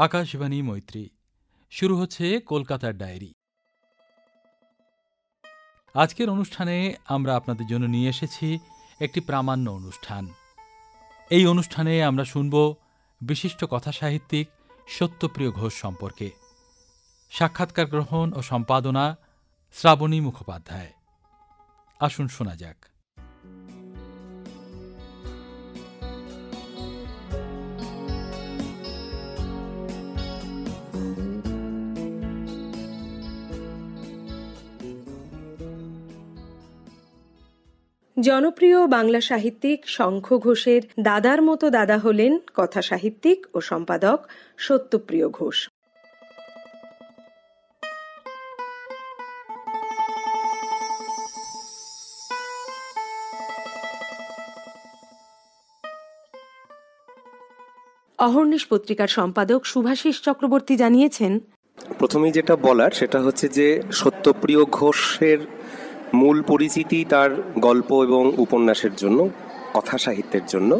আকাশবাণী মৈত্রী। শুরু হচ্ছে কলকাতার ডায়েরি। আজকের অনুষ্ঠানে আমরা আপনাদের জন্য নিয়ে এসেছি একটি প্রামাণ্য অনুষ্ঠান। এই অনুষ্ঠানে আমরা শুনব বিশিষ্ট কথাসাহিত্যিক সত্যপ্রিয় ঘোষ সম্পর্কে। সাক্ষাৎকার গ্রহণ ও সম্পাদনা শ্রাবণী মুখোপাধ্যায়। আসুন শোনা যাক। জনপ্রিয় বাংলা সাহিত্যিক শঙ্খ ঘোষের দাদার মতো দাদা হলেন কথাসাহিত্যিক ও সম্পাদক সত্যপ্রিয় ঘোষ। অহর্নিশ পত্রিকার সম্পাদক শুভাশিস চক্রবর্তী জানিয়েছেন, প্রথমেই যেটা বলার সেটা হচ্ছে যে সত্যপ্রিয় ঘোষের মূল পরিচিতি তার গল্প এবং উপন্যাসের জন্য, কথা সাহিত্যের জন্য।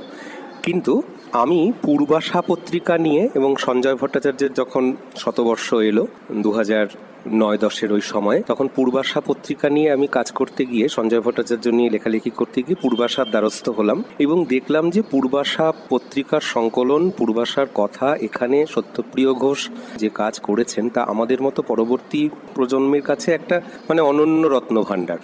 কিন্তু আমি পূর্বাশা পত্রিকা নিয়ে এবং সঞ্জয় ভট্টাচার্যের যখন শতবর্ষ এলো 2009-10 ওই সময়, তখন পূর্বাশা পত্রিকা নিয়ে আমি কাজ করতে গিয়ে, সঞ্জয় ভট্টাচার্য নিয়ে লেখালেখি করতে গিয়ে পূর্বাশার দ্বারস্থ হলাম এবং দেখলাম যে পূর্বাশা পত্রিকার সংকলন, পূর্বাশার কথা, এখানে সত্যপ্রিয় ঘোষ যে কাজ করেছেন তা আমাদের মতো পরবর্তী প্রজন্মের কাছে একটা অনন্য রত্নভাণ্ডার।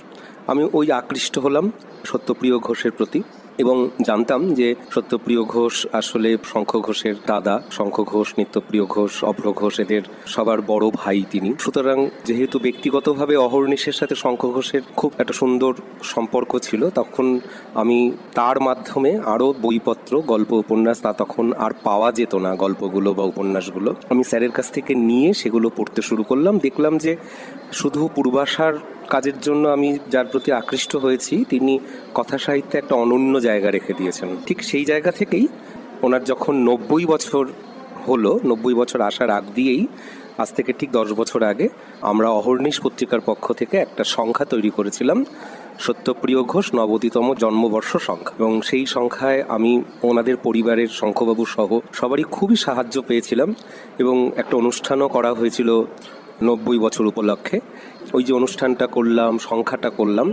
আমি ওই আকৃষ্ট হলাম সত্যপ্রিয় ঘোষের প্রতি এবং জানতাম যে সত্যপ্রিয় ঘোষ আসলে শঙ্খ ঘোষের দাদা। শঙ্খ ঘোষ, নিত্যপ্রিয় ঘোষ, অভ্র ঘোষ এদের সবার বড় ভাই তিনি। সুতরাং যেহেতু ব্যক্তিগতভাবে অহর্নিশের সাথে শঙ্খ ঘোষের খুব একটা সুন্দর সম্পর্ক ছিল, তখন আমি তার মাধ্যমে আরও বইপত্র, গল্প, উপন্যাস, তা তখন আর পাওয়া যেত না, গল্পগুলো বা উপন্যাসগুলো, আমি স্যারের কাছ থেকে নিয়ে সেগুলো পড়তে শুরু করলাম। দেখলাম যে শুধু পূর্বাশার কাজের জন্য আমি যার প্রতি আকৃষ্ট হয়েছি, তিনি কথা সাহিত্যে একটা অনন্য জায়গা রেখে দিয়েছেন। ঠিক সেই জায়গা থেকেই ওনার যখন 90 বছর হলো, 90 বছর আসার আগ দিয়েই, আজ থেকে ঠিক 10 বছর আগে, আমরা অহর্নিশ পত্রিকার পক্ষ থেকে একটা সংখ্যা তৈরি করেছিলাম, সত্যপ্রিয় ঘোষ 90তম জন্মবর্ষ সংখ্যা। এবং সেই সংখ্যায় আমি ওনাদের পরিবারের, শঙ্খবাবু সহ সবারই খুবই সাহায্য পেয়েছিলাম এবং একটা অনুষ্ঠানও করা হয়েছিল 90 বছর উপলক্ষে। ওই যে অনুষ্ঠানটা করলাম, সংখ্যাটা করলাম,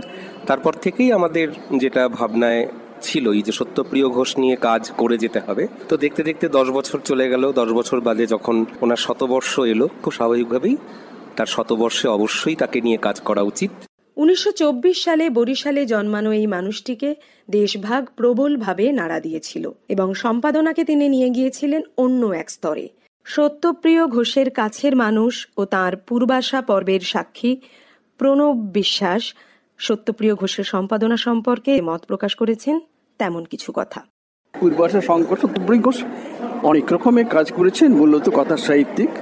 তারপর থেকেই আমাদের যেটা ভাবনায় ছিল এই যে সত্যপ্রিয় ঘোষ নিয়ে কাজ করে যেতে হবে। তো দেখতে দেখতে 10 বছর চলে গেল। 10 বছর বাদে যখন ওনার শতবর্ষ এলো, খুব স্বাভাবিকভাবেই তার শতবর্ষে অবশ্যই তাকে নিয়ে কাজ করা উচিত। 1924 সালে বরিশালে জন্মানো এই মানুষটিকে দেশভাগ প্রবলভাবে নাড়া দিয়েছিল এবং সম্পাদনাকে তিনি নিয়ে গিয়েছিলেন অন্য এক স্তরে। সত্যপ্রিয় ঘোষের কাছের মানুষ ও তাঁর পূর্বাশা পর্বের সাক্ষী প্রণব বিশ্বাস সত্যপ্রিয় ঘোষের সম্পাদনা সম্পর্কে মত প্রকাশ করেছেন তেমন কিছু কথা। পূর্বাশা শঙ্কর সত্যপ্রিয় ঘোষ অনেক রকমের কাজ করেছেন, মূলত কথা সাহিত্যিক।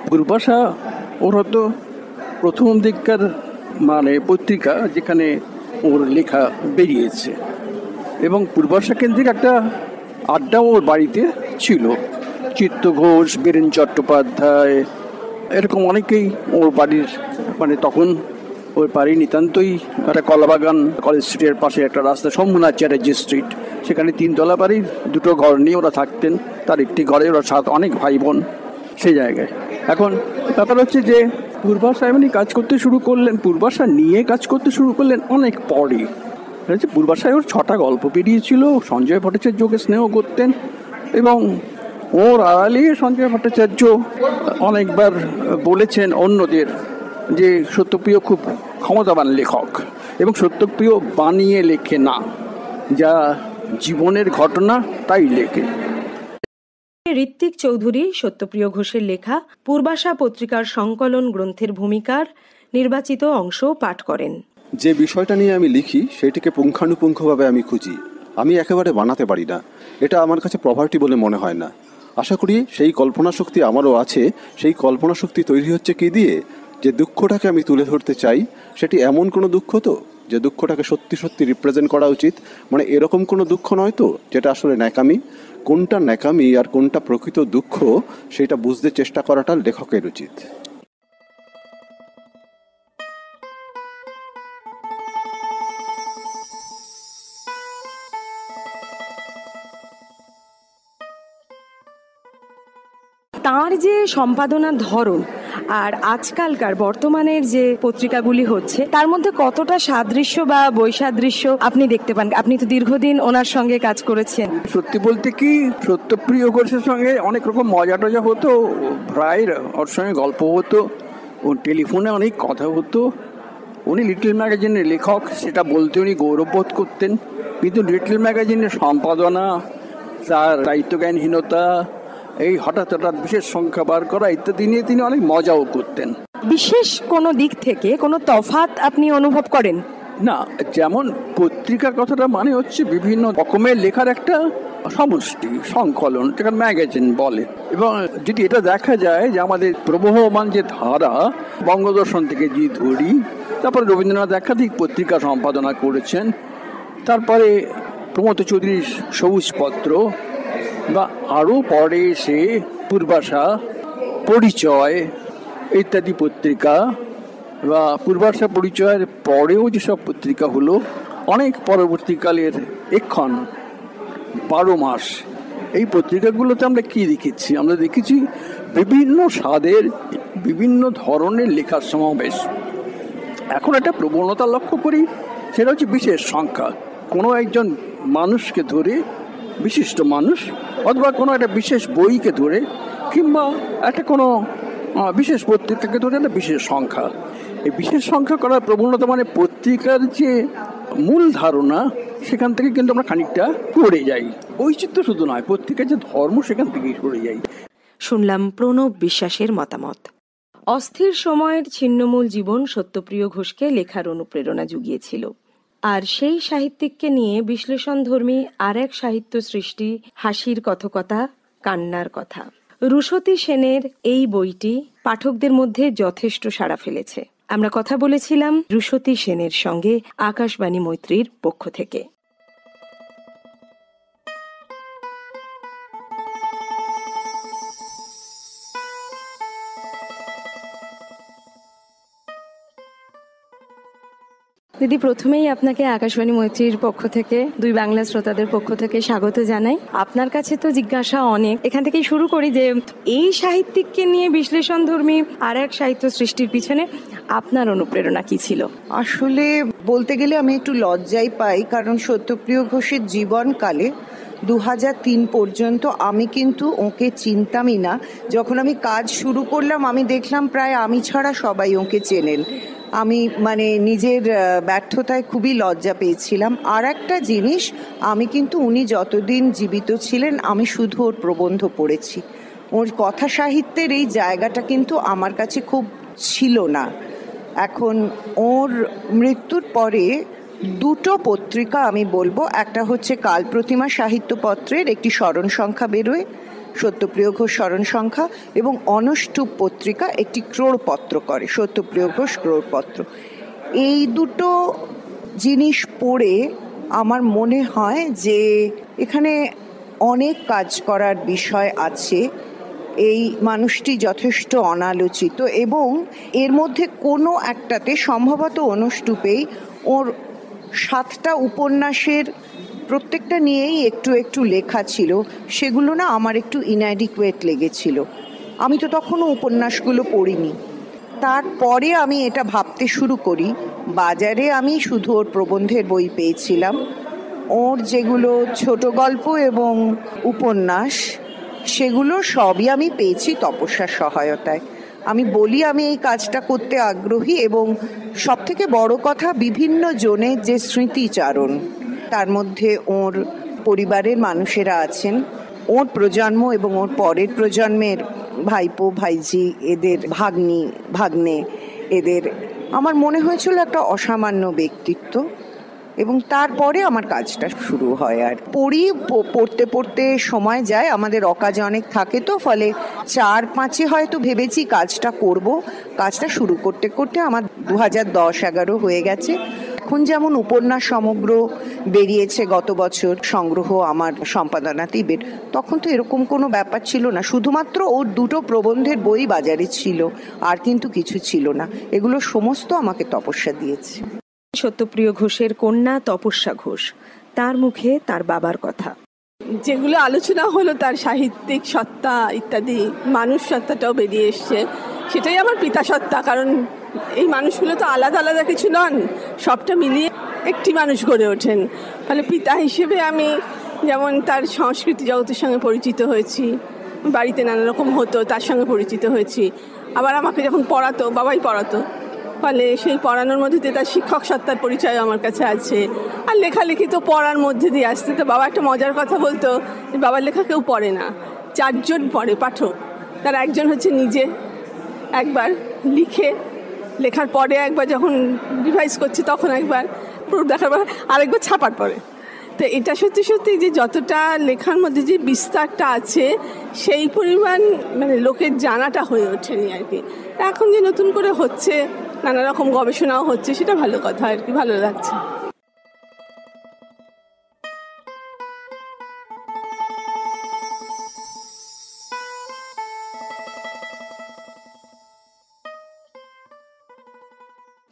পূর্বাশা ওর হয়তো প্রথম দিককার পত্রিকা যেখানে ওর লেখা বেরিয়েছে, এবং পূর্বাশা কেন্দ্রিক একটা আড্ডাও ওর বাড়িতে ছিল। চিত্ত ঘোষ, বীরেন চট্টোপাধ্যায়, এরকম অনেকেই ওর বাড়ির, তখন ওর বাড়ি নিতান্তই একটা কলাবাগান, কলেজ স্ট্রিটের পাশে একটা রাস্তা, শম্ভুনাথ চ্যাটার্জি স্ট্রিট, সেখানে 3 তলা বাড়ির 2টো ঘর নিয়ে ওরা থাকতেন। তার একটি ঘরে ওরা অনেক ভাই বোন সেই জায়গায়। এখন ব্যাপার হচ্ছে যে পূর্বাশা এমনি কাজ করতে শুরু করলেন, পূর্বাশা নিয়ে কাজ করতে শুরু করলেন অনেক পরে। পূর্বাশায় ওর 6টা গল্প বেরিয়েছিল। সঞ্জয় ভট্টাচার্যকে স্নেহ করতেন এবং ওর আড়ালে সঞ্জয় ভট্টাচার্য অনেকবার বলেছেন অন্যদের যে সত্যপ্রিয় খুব ক্ষমতাবান লেখক এবং সত্যপ্রিয় বানিয়ে লেখে না, যা জীবনের ঘটনা তাই লেখে। ঋত্বিক চৌধুরী সত্যপ্রিয় ঘোষের লেখা পূর্বাশা পত্রিকার সংকলন গ্রন্থের ভূমিকার নির্বাচিত অংশ পাঠ করেন। যে বিষয়টা নিয়ে আমি লিখি সেটিকে পুঙ্খানুপুঙ্খভাবে আমি খুঁজি। আমি একেবারে বানাতে পারি না, এটা আমার কাছে প্রভার্টি বলে মনে হয় না। আশা করি সেই কল্পনা শক্তি আমারও আছে। সেই কল্পনা শক্তি তৈরি হচ্ছে কি দিয়ে, যে দুঃখটাকে আমি তুলে ধরতে চাই সেটি এমন কোনো দুঃখ তো যে দুঃখটাকে সত্যি সত্যি রিপ্রেজেন্ট করা উচিত, এরকম কোনো দুঃখ নয় তো যেটা আসলে ন্যাকামি। কোনটা ন্যাকামি আর কোনটা প্রকৃত দুঃখ সেটা বুঝতে চেষ্টা করাটা লেখকের উচিত। তার যে সম্পাদনার ধরন আর আজকালকার বর্তমানের যে পত্রিকাগুলি হচ্ছে তার মধ্যে কতটা সাদৃশ্য বা বৈসাদৃশ্য আপনি দেখতে পান? আপনি তো দীর্ঘদিন ওনার সঙ্গে কাজ করেছেন। সত্যি বলতে কি, সত্যপ্রিয় ঘোষের সঙ্গে অনেক রকম মজা টজা হতো, প্রায় ওর সঙ্গে গল্প হতো, ওর টেলিফোনে অনেক কথা হতো। উনি লিটল ম্যাগাজিনের লেখক, সেটা বলতে উনি গৌরববোধ করতেন, কিন্তু লিটল ম্যাগাজিনের সম্পাদনা, তার দায়িত্বজ্ঞানহীনতা, এই হঠাৎ হঠাৎ বিশেষ সংখ্যা বার করা ইত্যাদি নিয়ে তিনি অনেক মজাও করতেন। বিশেষ কোনো দিক থেকে কোনো তফাৎ আপনি অনুভব করেন? না, যেমন পত্রিকার কথাটা মানে হচ্ছে বিভিন্ন রকমের লেখার একটা সমষ্টি, সংকলন, যেটা ম্যাগাজিন বলে। এবং যদি এটা দেখা যায় যে আমাদের প্রবহমান যে ধারা, বঙ্গদর্শন থেকে যে ধরি, তারপরে রবীন্দ্রনাথ একাধিক পত্রিকা সম্পাদনা করেছেন, তারপরে প্রমথ চৌধুরীর সবুজপত্র, বা আরও পরে সে পূর্বাশা, পরিচয় ইত্যাদি পত্রিকা, বা পূর্বাশা পরিচয়ের পরেও যেসব পত্রিকা হলো, অনেক পরবর্তীকালের এক্ষণ 12 মাস, এই পত্রিকাগুলোতে আমরা কি দেখেছি? আমরা দেখেছি বিভিন্ন স্বাদের, বিভিন্ন ধরনের লেখার সমাবেশ। এখন একটা প্রবণতা লক্ষ্য করি, সেটা হচ্ছে বিশেষ সংখ্যা। কোনো একজন মানুষকে ধরে, বিশিষ্ট মানুষ, অথবা কোনো একটা বিশেষ বইকে ধরে, কিংবা একটা কোনো বিশেষ পত্রিকাকে ধরে একটা বিশেষ সংখ্যা। এই বিশেষ সংখ্যা করার প্রবণতা মানে পত্রিকার যে মূল ধারণা, সেখান থেকে কিন্তু আমরা খানিকটা সরে যাই। বৈচিত্র্য শুধু নয়, পত্রিকার যে ধর্ম, সেখান থেকেই সরে যাই। শুনলাম প্রণব বিশ্বাসের মতামত। অস্থির সময়ের ছিন্নমূল জীবন সত্যপ্রিয় ঘোষকে লেখার অনুপ্রেরণা জুগিয়েছিল। আর সেই সাহিত্যিককে নিয়ে বিশ্লেষণধর্মী আর এক সাহিত্য সৃষ্টি, হাসির কথকতা, কান্নার কথা। রুশতী সেনের এই বইটি পাঠকদের মধ্যে যথেষ্ট সাড়া ফেলেছে। আমরা কথা বলেছিলাম রুশতী সেনের সঙ্গে আকাশবাণী মৈত্রীর পক্ষ থেকে। দিদি, প্রথমেই আপনাকে আকাশবাণী মৈত্রীর পক্ষ থেকে, দুই বাংলা শ্রোতাদের পক্ষ থেকে স্বাগত জানাই। আপনার কাছে তো জিজ্ঞাসা অনেক, এখান থেকেই শুরু করি যে এই সাহিত্যিককে নিয়ে বিশ্লেষণধর্মী আর এক সাহিত্য সৃষ্টির পিছনে আপনার অনুপ্রেরণা কি ছিল? আসলে বলতে গেলে আমি একটু লজ্জাই পাই, কারণ সত্যপ্রিয় ঘোষের জীবনকালে 2003 পর্যন্ত আমি কিন্তু ওকে চিনতামই না। যখন আমি কাজ শুরু করলাম, আমি দেখলাম প্রায় আমি ছাড়া সবাই ওকে চেনেন। আমি নিজের ব্যর্থতায় খুবই লজ্জা পেয়েছিলাম। আর একটা জিনিস, আমি কিন্তু উনি যতদিন জীবিত ছিলেন আমি শুধু ওর প্রবন্ধ পড়েছি। ওর কথা সাহিত্যের এই জায়গাটা কিন্তু আমার কাছে খুব ছিল না। এখন ওর মৃত্যুর পরে দুটো পত্রিকা আমি বলবো, একটা হচ্ছে কাল প্রতিমা সাহিত্যপত্রের একটি স্মরণ সংখ্যা বেরোয়, সত্যপ্রিয় ঘোষ স্মরণ সংখ্যা, এবং অনষ্টুপ পত্রিকা একটি ক্রোড়পত্র করে, সত্যপ্রিয় ঘোষ ক্রোড়পত্র। এই দুটো জিনিস পড়ে আমার মনে হয় যে এখানে অনেক কাজ করার বিষয় আছে। এই মানুষটি যথেষ্ট অনালোচিত, এবং এর মধ্যে কোনো একটাতে, সম্ভবত অনুষ্টুপেই, ওর 7টা উপন্যাসের প্রত্যেকটা নিয়েই একটু একটু লেখা ছিল। সেগুলো না আমার একটু ইনঅ্যাডিকুয়েট লেগেছিল। আমি তো তখনও উপন্যাসগুলো পড়িনি। তারপরে আমি এটা ভাবতে শুরু করি। বাজারে আমি শুধু ওর প্রবন্ধের বই পেয়েছিলাম। ওর যেগুলো ছোট গল্প এবং উপন্যাস, সেগুলো সবই আমি পেয়েছি তপস্যার সহায়তায়। আমি বলি আমি এই কাজটা করতে আগ্রহী, এবং সবথেকে বড় কথা বিভিন্ন জনের যে স্মৃতিচারণ, তার মধ্যে ওর পরিবারের মানুষেরা আছেন, ওর প্রজন্ম এবং ওর পরের প্রজন্মের ভাইপো ভাইঝি, এদের ভাগ্নি ভাগ্নে, এদের আমার মনে হয়েছিল একটা অসামান্য ব্যক্তিত্ব। এবং তারপরে আমার কাজটা শুরু হয়। আর পড়তে পড়তে সময় যায়, আমাদের অকাজ অনেক থাকে, তো ফলে 4-5 হয়তো ভেবেছি কাজটা করব। কাজটা শুরু করতে করতে আমার 2010-11 হয়ে গেছে। এখন যেমন উপন্যাস সমগ্র বেরিয়েছে গত বছর, সংগ্রহ আমার সম্পাদনাতেই তখন তো এরকম কোনো ব্যাপার ছিল না। শুধুমাত্র ওর দুটো প্রবন্ধের বই বাজারে ছিল, আর কিন্তু কিছু ছিল না। এগুলো সমস্ত আমাকে তপস্যা দিয়েছে। সত্যপ্রিয় ঘোষের কন্যা তপস্যা ঘোষ, তার মুখে তার বাবার কথা। যেগুলো আলোচনা হলো তার সাহিত্যিক সত্তা ইত্যাদি, মানুষ সত্তাটাও বেরিয়ে এসছে, সেটাই আমার পিতা সত্তা। কারণ এই মানুষগুলো তো আলাদা আলাদা কিছু নন, সবটা মিলিয়ে একটি মানুষ গড়ে ওঠেন। ফলে পিতা হিসেবে আমি যেমন তার সংস্কৃতি জগতের সঙ্গে পরিচিত হয়েছি, বাড়িতে নানা রকম হতো তার সঙ্গে পরিচিত হয়েছি। আবার আমাকে যখন পড়াতো, বাবাই পড়াতো, ফলে সেই পড়ানোর মধ্যে দিয়ে তার শিক্ষক সত্তার পরিচয় আমার কাছে আছে। আর লেখালেখি তো পড়ার মধ্যে দিয়ে আসতে। তো বাবা একটা মজার কথা বলতো যে বাবার লেখা কেউ পড়ে না, 4 জন পড়ে পাঠক। তার একজন হচ্ছে নিজে, একবার লিখে, লেখার পরে একবার যখন রিভাইজ করছে তখন একবার, প্রুফ দেখার পর আরেকবার ছাপার পরে। তো এটা সত্যি সত্যি যে যতটা লেখার মধ্যে যে বিস্তারটা আছে সেই পরিমাণ মানে লোকের জানাটা হয়ে ওঠেনি আর কি। এখন যে নতুন করে হচ্ছে, নানা রকম গবেষণাও হচ্ছে, সেটা ভালো কথা আর কি, ভালো লাগছে।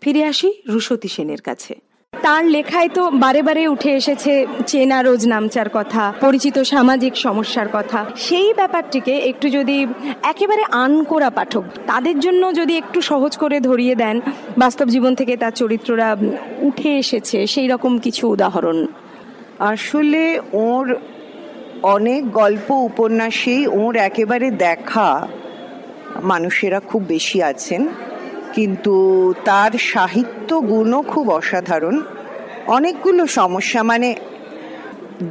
ফিরে আসি রুশতী সেনের কাছে। তার লেখায় তো বারে বারে উঠে এসেছে চেনা রোজ নামচার কথা, পরিচিত সামাজিক সমস্যার কথা। সেই ব্যাপারটিকে একটু যদি একেবারে আনকোড়া পাঠক তাদের জন্য যদি একটু সহজ করে ধরিয়ে দেন, বাস্তব জীবন থেকে তার চরিত্ররা উঠে এসেছে সেই রকম কিছু উদাহরণ। আসলে ওর অনেক গল্প উপন্যাসেই ওর একেবারে দেখা মানুষেরা খুব বেশি আছেন, কিন্তু তার সাহিত্য গুণও খুব অসাধারণ। অনেকগুলো সমস্যা মানে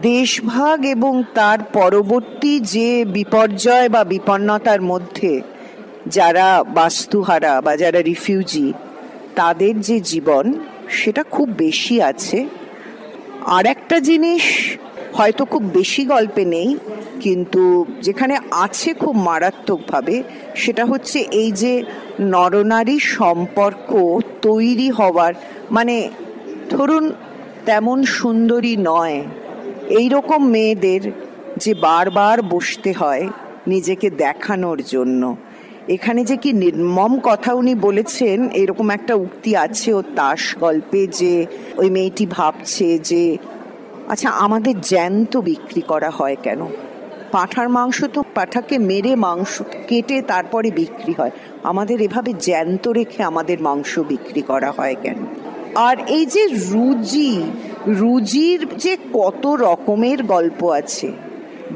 দেশভাগ এবং তার পরবর্তী যে বিপর্যয় বা বিপন্নতার মধ্যে যারা বাস্তুহারা বা যারা রিফিউজি, তাদের যে জীবন সেটা খুব বেশি আছে। আর একটা জিনিস হয়তো খুব বেশি গল্পে নেই, কিন্তু যেখানে আছে খুব মারাত্মকভাবে, সেটা হচ্ছে এই যে নরনারী সম্পর্ক তৈরি হওয়ার, মানে ধরুন তেমন সুন্দরী নয় এই রকম মেয়েদের যে বারবার বসতে হয় নিজেকে দেখানোর জন্য। এখানে যে কি নির্মম কথা উনি বলেছেন, এরকম একটা উক্তি আছে ও তাস গল্পে, যে ওই মেয়েটি ভাবছে যে আচ্ছা আমাদের জ্যান্ত বিক্রি করা হয় কেন? পাঁঠার মাংস তো পাঁঠাকে মেরে মাংস কেটে তারপরে বিক্রি হয়, আমাদের এভাবে জ্যান্ত রেখে আমাদের মাংস বিক্রি করা হয় কেন? আর এই যে রুজির যে কত রকমের গল্প আছে,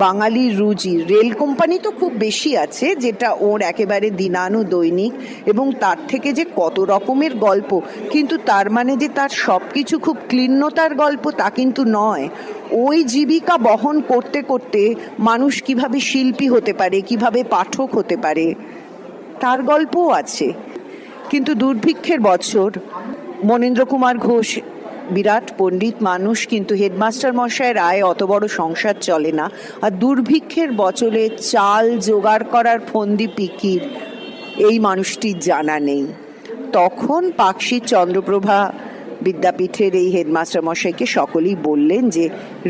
বাঙালির রুজি, রেল কোম্পানি তো খুব বেশি আছে, যেটা ওর একেবারে দিনানুদৈনিক, এবং তার থেকে যে কত রকমের গল্প। কিন্তু তার মানে যে তার সব কিছু খুব ক্লিন্নতার গল্প তা কিন্তু নয়। ওই জীবিকা বহন করতে করতে মানুষ কিভাবে শিল্পী হতে পারে, কিভাবে পাঠক হতে পারে, তার গল্পও আছে। কিন্তু দুর্ভিক্ষের বছর, মনীন্দ্র কুমার ঘোষ বিরাট পণ্ডিত মানুষ, কিন্তু হেডমাস্টার মশাইয়ের আয় অত বড় সংসার চলে না। আর দুর্ভিক্ষের বছরে চাল জোগাড় করার ফন্দি পিকির এই মানুষটির জানা নেই। তখন পাকশি চন্দ্রপ্রভা বিদ্যাপীঠের এই হেডমাস্টার মশাইকে সকলেই বললেন যে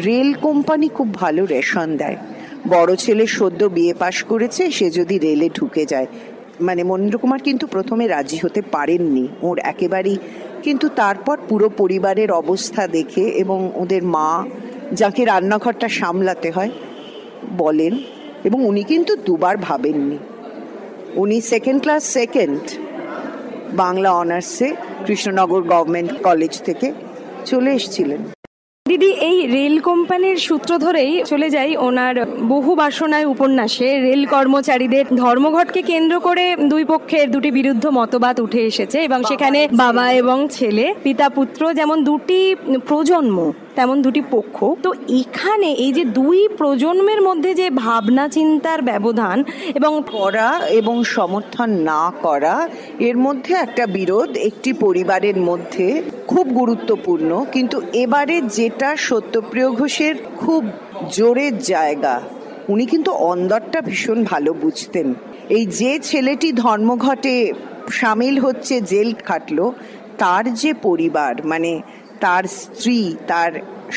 রেল কোম্পানি খুব ভালো রেশন দেয়, বড় ছেলে সদ্য বিএ পাশ করেছে, সে যদি রেলে ঢুকে যায়। মানে মনীন্দ্র কুমার কিন্তু প্রথমে রাজি হতে পারেননি, ওর একেবারেই। কিন্তু তারপর পুরো পরিবারের অবস্থা দেখে এবং ওদের মা, যাকে রান্নাঘরটা সামলাতে হয়, বলেন। এবং উনি কিন্তু দুবার ভাবেননি। উনি সেকেন্ড বাংলা অনার্সে কৃষ্ণনগর গভর্নমেন্ট কলেজ থেকে চলে এসেছিলেন। দিদি, এই রেল কোম্পানির সূত্র ধরেই চলে যাই ওনার বহু বাসনায় উপন্যাসে। রেল কর্মচারীদের ধর্মঘটকে কেন্দ্র করে দুই পক্ষের দুটি বিরুদ্ধ মতবাদ উঠে এসেছে, এবং সেখানে বাবা এবং ছেলে, পিতা পুত্র, যেমন দুটি প্রজন্ম তেমন দুটি পক্ষ। তো এখানে এই যে দুই প্রজন্মের মধ্যে যে ভাবনা চিন্তার ব্যবধান এবং করা এবং সমর্থন না করা, এর মধ্যে একটা বিরোধ একটি পরিবারের মধ্যে খুব গুরুত্বপূর্ণ। কিন্তু এবারে যেটা সত্যপ্রিয় ঘোষের খুব জোরের জায়গা, উনি কিন্তু অন্দরটা ভীষণ ভালো বুঝতেন। এই যে ছেলেটি ধর্মঘটে সামিল হচ্ছে, জেল খাটলো, তার যে পরিবার, মানে তার স্ত্রী, তার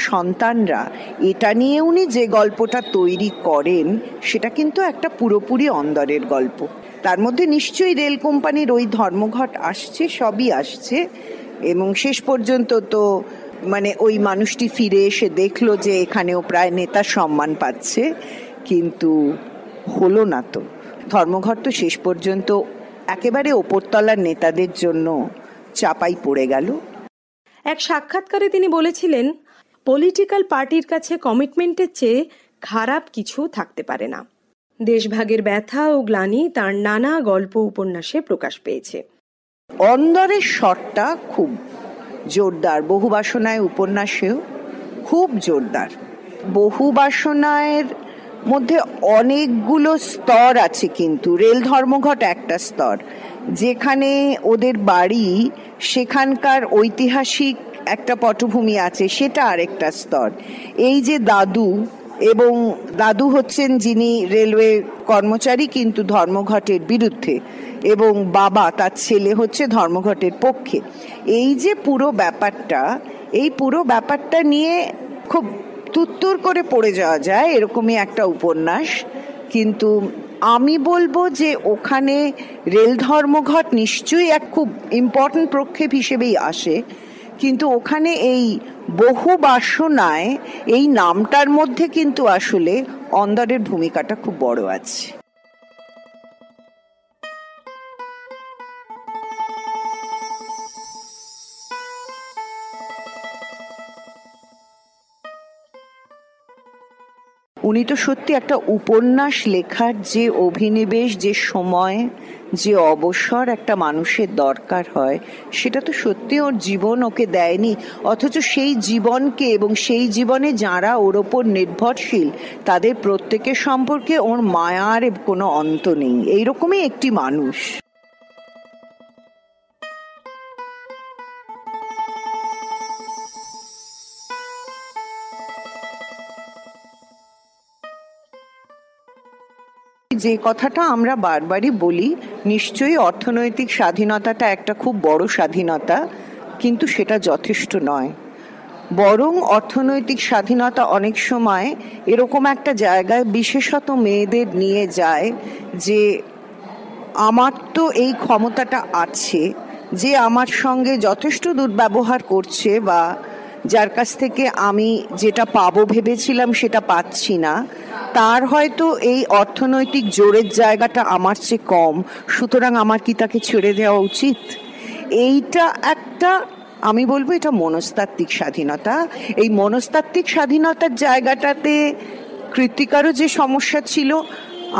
সন্তানরা, এটা নিয়ে উনি যে গল্পটা তৈরি করেন সেটা কিন্তু একটা পুরোপুরি অন্দরের গল্প। তার মধ্যে নিশ্চয়ই রেল কোম্পানির ওই ধর্মঘট আসছে, সবই আসছে, এবং শেষ পর্যন্ত তো মানে ওই মানুষটি ফিরে এসে দেখলো যে এখানেও প্রায় নেতার সম্মান পাচ্ছে, কিন্তু হলো না। তো ধর্মঘট তো শেষ পর্যন্ত একেবারে ওপরতলার নেতাদের জন্য চাপাই পড়ে গেল। এক সাক্ষাৎকারে তিনি বলেছিলেন, পলিটিক্যাল পার্টির কাছে কমিটমেন্টের চেয়ে খারাপ কিছু থাকতে পারে না। দেশভাগের ব্যথা ও গ্লানি তার নানা গল্প উপন্যাসে প্রকাশ পেয়েছে। অন্দরের শটটা খুব জোরদার, বহুবাসনায় উপন্যাসেও খুব জোরদার। বহুবাসনায়ের মধ্যে অনেকগুলো স্তর আছে, কিন্তু রেল ধর্মঘট একটা স্তর, যেখানে ওদের বাড়ি, সেখানকার ঐতিহাসিক একটা পটভূমি আছে, সেটা আরেকটা স্তর। এই যে দাদু, এবং দাদু হচ্ছেন যিনি রেলওয়ে কর্মচারী কিন্তু ধর্মঘটের বিরুদ্ধে, এবং বাবা তার ছেলে হচ্ছে ধর্মঘটের পক্ষে। এই যে পুরো ব্যাপারটা নিয়ে খুব তুত্তুর করে পড়ে যাওয়া যায় এরকমই একটা উপন্যাস। কিন্তু আমি বলবো যে ওখানে রেল ধর্মঘট নিশ্চয়ই এক খুব ইম্পর্টেন্ট প্রক্ষেপ হিসেবেই আসে, কিন্তু ওখানে এই বহু বাসনায় এই নামটার মধ্যে কিন্তু আসলে অন্দরের ভূমিকাটা খুব বড় আছে। উনি তো সত্যি একটা উপন্যাস লেখার যে অভিনিবেশ, যে সময়, যে অবসর একটা মানুষের দরকার হয়, সেটা তো সত্যি ওর জীবন ওকে দেয়নি। অথচ সেই জীবনকে এবং সেই জীবনে যারা ওর ওপর নির্ভরশীল তাদের প্রত্যেকের সম্পর্কে ওর মায়ার কোনো অন্ত নেই। এইরকমই একটি মানুষ। যে কথাটা আমরা বারবারই বলি, নিশ্চয়ই অর্থনৈতিক স্বাধীনতাটা একটা খুব বড় স্বাধীনতা, কিন্তু সেটা যথেষ্ট নয়। বরং অর্থনৈতিক স্বাধীনতা অনেক সময় এরকম একটা জায়গায় বিশেষত মেয়েদের নিয়ে যায় যে আমার তো এই ক্ষমতাটা আছে, যে আমার সঙ্গে যথেষ্ট দুর্ব্যবহার করছে বা যার কাছ থেকে আমি যেটা পাবো ভেবেছিলাম সেটা পাচ্ছি না, তার হয়তো এই অর্থনৈতিক জোরের জায়গাটা আমার চেয়ে কম, সুতরাং আমার কি তাকে ছেড়ে দেওয়া উচিত? এইটা একটা, আমি বলবো এটা মনস্তাত্ত্বিক স্বাধীনতা। এই মনস্তাত্ত্বিক স্বাধীনতার জায়গাটাতে কৃতিকারও যে সমস্যা ছিল,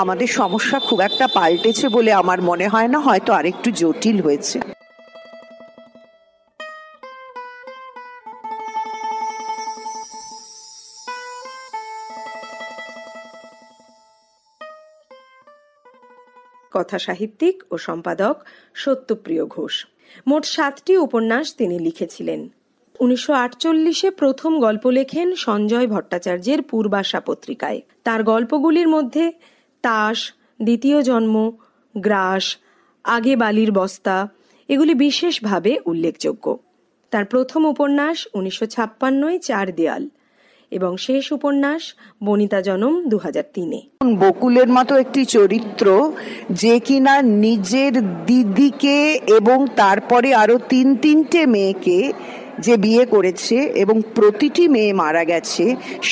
আমাদের সমস্যা খুব একটা পাল্টেছে বলে আমার মনে হয় না, হয়তো আরেকটু জটিল হয়েছে। কথা সাহিত্যিক ও সম্পাদক সত্যপ্রিয় ঘোষ। মোট 7টি উপন্যাস তিনি লিখেছিলেন। 1948-এ প্রথম গল্প লেখেন সঞ্জয় ভট্টাচার্যের পূর্বাশা পত্রিকায়। তার গল্পগুলির মধ্যে তাস, দ্বিতীয় জন্ম, গ্রাস, আগে বালির বস্তা এগুলি বিশেষভাবে উল্লেখযোগ্য। তার প্রথম উপন্যাস 1956-য় 4 দেয়াল এবং শেষ উপন্যাস বনিতা জনম 2003-এ। বকুলের মতো একটি চরিত্র যে কিনা নিজের দিদিকে এবং তারপরে আরো 3-3টে মেয়েকে যে বিয়ে করেছে এবং প্রতিটি মেয়ে মারা গেছে,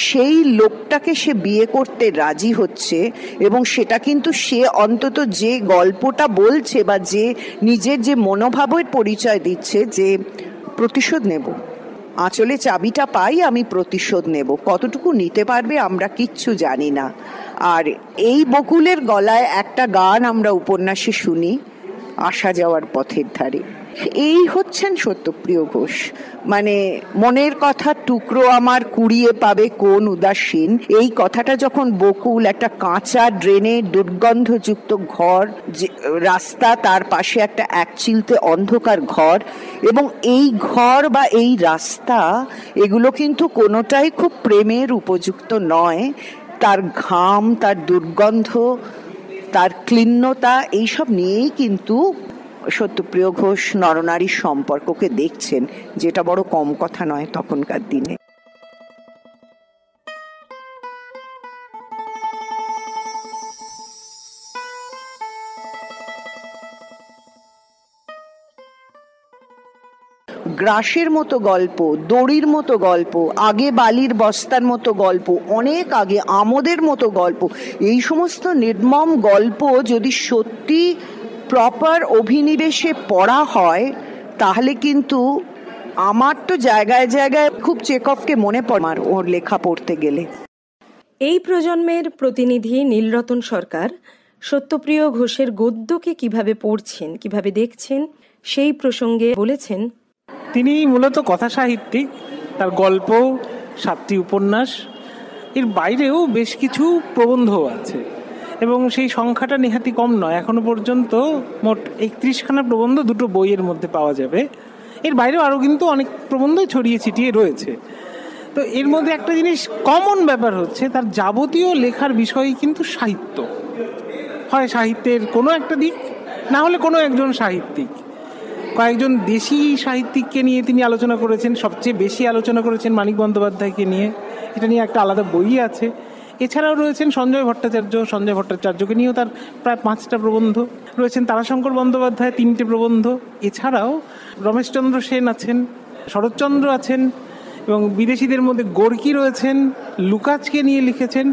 সেই লোকটাকে সে বিয়ে করতে রাজি হচ্ছে, এবং সেটা কিন্তু সে অন্তত যে গল্পটা বলছে বা যে নিজের যে মনোভাবের পরিচয় দিচ্ছে যে প্রতিশোধ নেব, আঁচলে চাবিটা পাই, আমি প্রতিশোধ নেব। কতটুকু নিতে পারবে আমরা কিচ্ছু জানি না। আর এই বকুলের গলায় একটা গান আমরা উপন্যাসে শুনি, আসা যাওয়ার পথের ধারে। এই হচ্ছেন সত্যপ্রিয় ঘোষ। মানে মনের কথা টুকরো আমার কুড়িয়ে পাবে কোন উদাসীন, এই কথাটা যখন বকুল একটা কাঁচা ড্রেনের দুর্গন্ধযুক্ত ঘর, রাস্তা, তার পাশে একটা একচিলতে অন্ধকার ঘর, এবং এই ঘর বা এই রাস্তা এগুলো কিন্তু কোনোটাই খুব প্রেমের উপযুক্ত নয়। তার ঘাম, তার দুর্গন্ধ, তার ক্লিন্নতা, এইসব নিয়েই কিন্তু সত্যপ্রিয় ঘোষ নরনারীর সম্পর্ককে দেখছেন, যেটা বড় কম কথা নয় তখনকার দিনে। গ্রাসের মতো গল্প, দড়ির মতো গল্প, আগে বালির বস্তার মতো গল্প, অনেক আগে আমোদের মতো গল্প, এই সমস্ত নির্মম গল্প যদি সত্যি প্রপার অভিনিবেশে পড়া হয় তাহলে কিন্তু আমার তো জায়গায় জায়গায় খুব চেকভকে মনে পড়ে আমার ওর লেখা পড়তে গেলে। এই প্রজন্মের প্রতিনিধি নীলরতন সরকার সত্যপ্রিয় ঘোষের গদ্যকে কিভাবে পড়ছেন, কিভাবে দেখছেন, সেই প্রসঙ্গে বলেছেন, তিনি মূলত কথা সাহিত্যিক। তার গল্প, 7টি উপন্যাস, এর বাইরেও বেশ কিছু প্রবন্ধও আছে এবং সেই সংখ্যাটা নেহাতি কম নয়। এখনো পর্যন্ত মোট 31খানা প্রবন্ধ 2টো বইয়ের মধ্যে পাওয়া যাবে। এর বাইরেও আরও কিন্তু অনেক প্রবন্ধ ছড়িয়ে ছিটিয়ে রয়েছে। তো এর মধ্যে একটা জিনিস কমন ব্যাপার হচ্ছে তার যাবতীয় লেখার বিষয়ই কিন্তু সাহিত্য, হয় সাহিত্যের কোনো একটা দিক, না হলে কোনো একজন সাহিত্যিক। কয়েকজন দেশি সাহিত্যিককে নিয়ে তিনি আলোচনা করেছেন, সবচেয়ে বেশি আলোচনা করেছেন মানিক বন্দ্যোপাধ্যায়কে নিয়ে, এটা নিয়ে একটা আলাদা বই আছে। এছাড়াও রয়েছেন সঞ্জয় ভট্টাচার্যকে নিয়েও তার প্রায় 5টা প্রবন্ধ রয়েছেন, তারাশঙ্কর বন্দ্যোপাধ্যায় 3টে প্রবন্ধ, এছাড়াও রমেশচন্দ্র সেন আছেন, শরৎচন্দ্র আছেন এবং বিদেশিদের মধ্যে গোর্কি রয়েছেন, লুকাচকে নিয়ে লিখেছেন,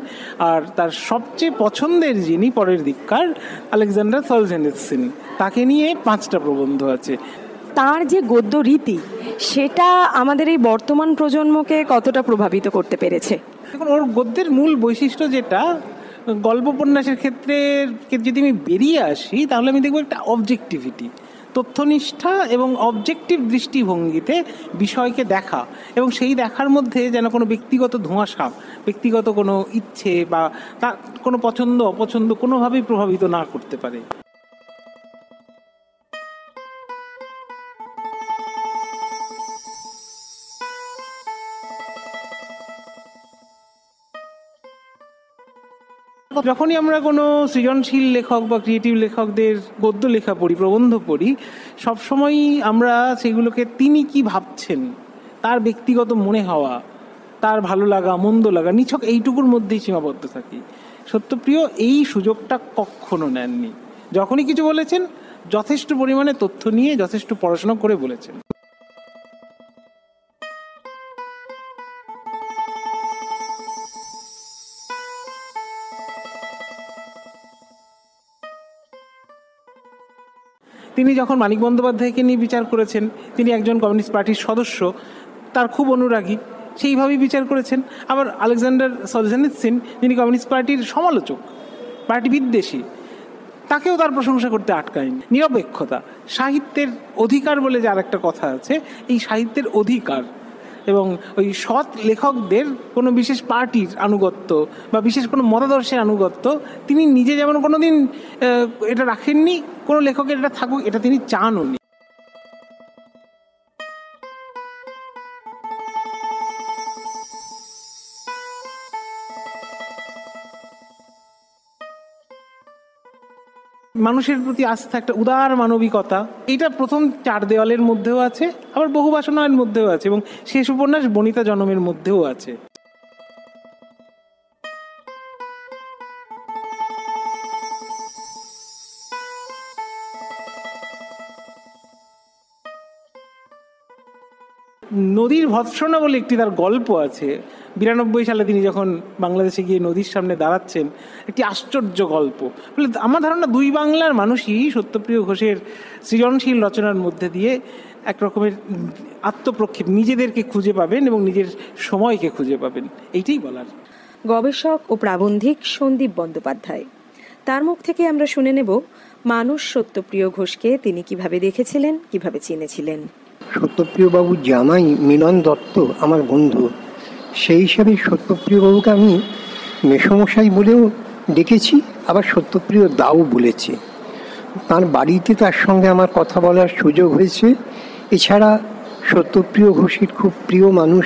আর তার সবচেয়ে পছন্দের যিনি পরের দিককার আলেকজান্ডার সলজেনিৎসিন, তাকে নিয়ে 5টা প্রবন্ধ আছে। তার যে গদ্য রীতি সেটা আমাদের এই বর্তমান প্রজন্মকে কতটা প্রভাবিত করতে পেরেছে? দেখুন, ওর গদ্যের মূল বৈশিষ্ট্য যেটা, গল্প উপন্যাসের ক্ষেত্রে যদি আমি বেরিয়ে আসি তাহলে আমি দেখবো একটা অবজেক্টিভিটি, তথ্যনিষ্ঠা এবং অবজেক্টিভ দৃষ্টিভঙ্গিতে বিষয়কে দেখা, এবং সেই দেখার মধ্যে যেন কোনো ব্যক্তিগত ধোঁয়াশা, ব্যক্তিগত কোনো ইচ্ছে বা তার কোনো পছন্দ অপছন্দ কোনোভাবেই প্রভাবিত না করতে পারে। যখনই আমরা কোনো সৃজনশীল লেখক বা ক্রিয়েটিভ লেখকদের গদ্য লেখা পড়ি, প্রবন্ধ পড়ি, সবসময়ই আমরা সেগুলোকে তিনি কি ভাবছেন, তার ব্যক্তিগত মনে হওয়া, তার ভালো লাগা মন্দ লাগা, নিছক এইটুকুর মধ্যেই সীমাবদ্ধ থাকি। সত্যপ্রিয় এই সুযোগটা কখনো নেননি। যখনই কিছু বলেছেন যথেষ্ট পরিমাণে তথ্য নিয়ে যথেষ্ট পড়াশোনা করে বলেছেন। তিনি যখন মানিক বন্দ্যোপাধ্যায়কে নিয়ে বিচার করেছেন, তিনি একজন কমিউনিস্ট পার্টির সদস্য, তার খুব অনুরাগী, সেইভাবেই বিচার করেছেন। আবার আলেকজান্ডার সলজেনিৎসিন, যিনি কমিউনিস্ট পার্টির সমালোচক, পার্টি বিদ্বেষী, তাকেও তার প্রশংসা করতে আটকায়নি। নিরপেক্ষতা, সাহিত্যের অধিকার বলে যে আরেকটা কথা আছে, এই সাহিত্যের অধিকার এবং ওই সৎ লেখকদের কোনো বিশেষ পার্টির আনুগত্য বা বিশেষ কোনো মতাদর্শের আনুগত্য তিনি নিজে যেমন কোনো দিন এটা রাখেননি, কোনো লেখকের এটা থাকুক এটা তিনি চানও নি। মানুষের প্রতি আস্থা, একটা উদার মানবিকতা, এটা প্রথম 4 দেওয়ালের মধ্যেও আছে, আবার বহু বাসনার মধ্যেও আছে, এবং শেষ উপন্যাস বনিতা জনমের মধ্যেও আছে। নদীর ভৎসনা বলে একটি তার গল্প আছে। 92 সালে তিনি যখন বাংলাদেশে গিয়ে নদীর সামনে দাঁড়াচ্ছেন, একটি আশ্চর্য গল্প। বলে আমার ধারণা 2 বাংলার মানুষই সত্যপ্রিয় ঘোষের সৃজনশীল রচনার মধ্যে দিয়ে এক রকমের আত্মপ্রক্ষেপ, নিজেদেরকে খুঁজে পাবেন এবং নিজের সময়কে খুঁজে পাবেন, এইটাই বলার। গবেষক ও প্রাবন্ধিক সন্দীপ বন্দ্যোপাধ্যায়, তার মুখ থেকে আমরা শুনে নেব মানুষ সত্যপ্রিয় ঘোষকে তিনি কিভাবে দেখেছিলেন, কিভাবে চিনেছিলেন। সত্যপ্রিয়বাবুর জামাই মিলন দত্ত আমার বন্ধু, সেই হিসাবে সত্যপ্রিয়বাবুকে আমি মেসমশাই বলেও ডেকেছি, আবার সত্যপ্রিয় দাও বলেছি। তার বাড়িতে তার সঙ্গে আমার কথা বলার সুযোগ হয়েছে। এছাড়া সত্যপ্রিয় ঘোষের খুব প্রিয় মানুষ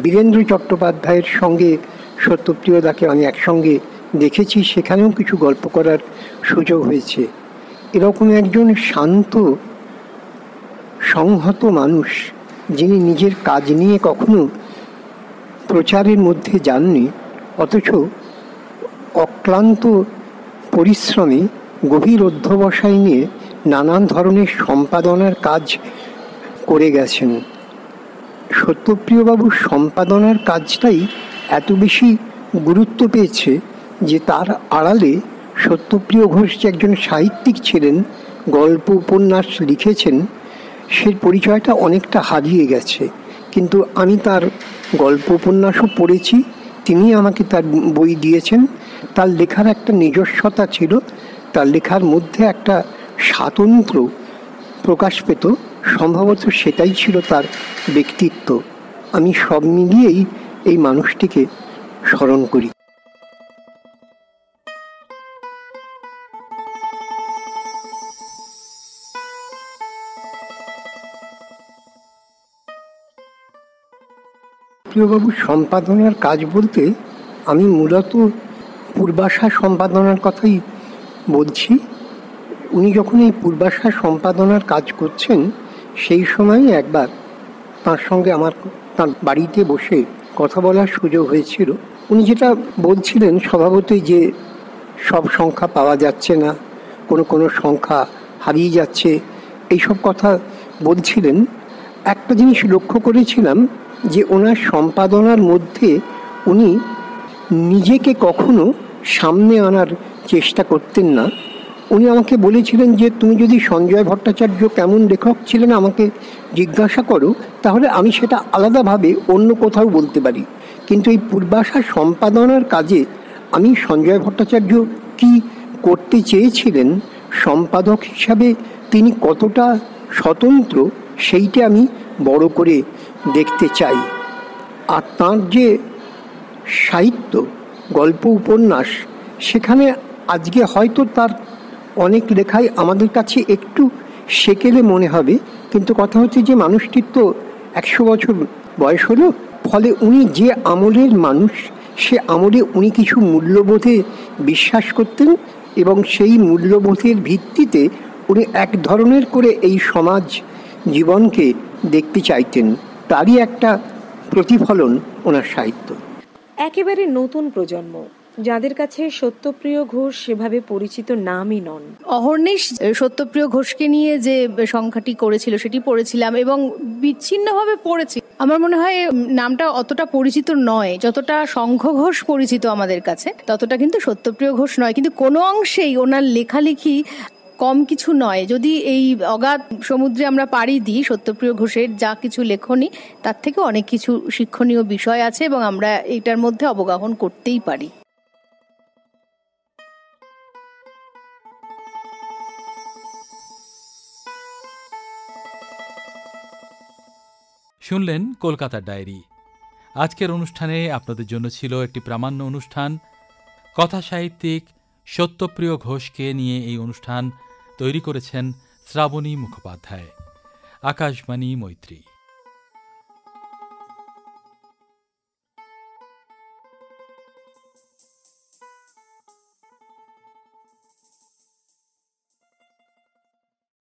বীরেন্দ্র চট্টোপাধ্যায়ের সঙ্গে সত্যপ্রিয়দাকে আমি একসঙ্গে দেখেছি, সেখানেও কিছু গল্প করার সুযোগ হয়েছে। এরকম একজন শান্ত সংহত মানুষ, যিনি নিজের কাজ নিয়ে কখনো প্রচারের মধ্যে যাননি, অথচ অক্লান্ত পরিশ্রমে গভীর অধ্যবসায় নিয়ে নানান ধরনের সম্পাদনার কাজ করে গেছেন। সত্যপ্রিয়বাবুর সম্পাদনার কাজটাই এত বেশি গুরুত্ব পেয়েছে যে তার আড়ালে সত্যপ্রিয় ঘোষ যে একজন সাহিত্যিক ছিলেন, গল্প উপন্যাস লিখেছেন, সে পরিচয়টা অনেকটা হারিয়ে গেছে। কিন্তু আমি তার গল্প উপন্যাসও পড়েছি, তিনি আমাকে তার বই দিয়েছেন। তার লেখার একটা নিজস্বতা ছিল, তার লেখার মধ্যে একটা স্বাতন্ত্র প্রকাশ পেত, সম্ভবত সেটাই ছিল তার ব্যক্তিত্ব। আমি সব মিলিয়েই এই মানুষটিকে স্মরণ করি। প্রিয়বাবুর সম্পাদনার কাজ বলতে আমি মূলত পূর্বাশা সম্পাদনার কথাই বলছি। উনি যখন এই পূর্বাশা সম্পাদনার কাজ করছেন, সেই সময় একবার তার সঙ্গে আমার তার বাড়িতে বসে কথা বলার সুযোগ হয়েছিল। উনি যেটা বলছিলেন স্বভাবতই যে সব সংখ্যা পাওয়া যাচ্ছে না, কোনো কোনো সংখ্যা হারিয়ে যাচ্ছে, এইসব কথা বলছিলেন। একটা জিনিস লক্ষ্য করেছিলাম যে ওনার সম্পাদনার মধ্যে উনি নিজেকে কখনো সামনে আনার চেষ্টা করতেন না। উনি আমাকে বলেছিলেন যে তুমি যদি সঞ্জয় ভট্টাচার্য কেমন লেখক ছিলেন আমাকে জিজ্ঞাসা করো, তাহলে আমি সেটা আলাদাভাবে অন্য কোথাও বলতে পারি, কিন্তু এই পূর্বাশা সম্পাদনার কাজে আমি সঞ্জয় ভট্টাচার্য কি করতে চেয়েছিলেন, সম্পাদক হিসাবে তিনি কতটা স্বতন্ত্র, সেইটা আমি বড় করে দেখতে চাই। আর তাঁর যে সাহিত্য, গল্প উপন্যাস, সেখানে আজকে হয়তো তার অনেক লেখাই আমাদের কাছে একটু সেকেলে মনে হবে, কিন্তু কথা হচ্ছে যে মানুষটির তো 100 বছর বয়স হলো, ফলে উনি যে আমলের মানুষ, সে আমলে উনি কিছু মূল্যবোধে বিশ্বাস করতেন এবং সেই মূল্যবোধের ভিত্তিতে উনি এক ধরনের করে এই সমাজ জীবনকে দেখতে চাইতেন। তারই একটা প্রতিফলন ওনার সাহিত্য। একেবারে নতুন প্রজন্ম, যাদের কাছে সত্যপ্রিয় ঘোষ সেভাবে পরিচিত নামই নন। অহর্নিশ সত্যপ্রিয় ঘোষকে নিয়ে যে সংখ্যাটি করেছিল সেটি পড়েছিলাম এবং বিচ্ছিন্নভাবে পড়েছি। আমার মনে হয় নামটা অতটা পরিচিত নয়, যতটা শঙ্খ ঘোষ পরিচিত আমাদের কাছে, ততটা কিন্তু সত্যপ্রিয় ঘোষ নয়। কিন্তু কোনো অংশেই ওনার লেখালেখি কম কিছু নয়। যদি এই অগাধ সমুদ্রে আমরা পাড়ি দিই, সত্যপ্রিয় ঘোষের যা কিছু লেখনী, তার থেকে অনেক কিছু শিক্ষণীয় বিষয় আছে এবং আমরা এটার মধ্যে অবগাহন করতেই পারি। শুনলেন কলকাতার ডায়েরি। আজকের অনুষ্ঠানে আপনাদের জন্য ছিল একটি প্রামাণ্য অনুষ্ঠান। কথা সাহিত্যিক সত্যপ্রিয় ঘোষকে নিয়ে এই অনুষ্ঠান তৈরি করেছেন শ্রাবণী মুখোপাধ্যায়। আকাশবাণী মৈত্রী।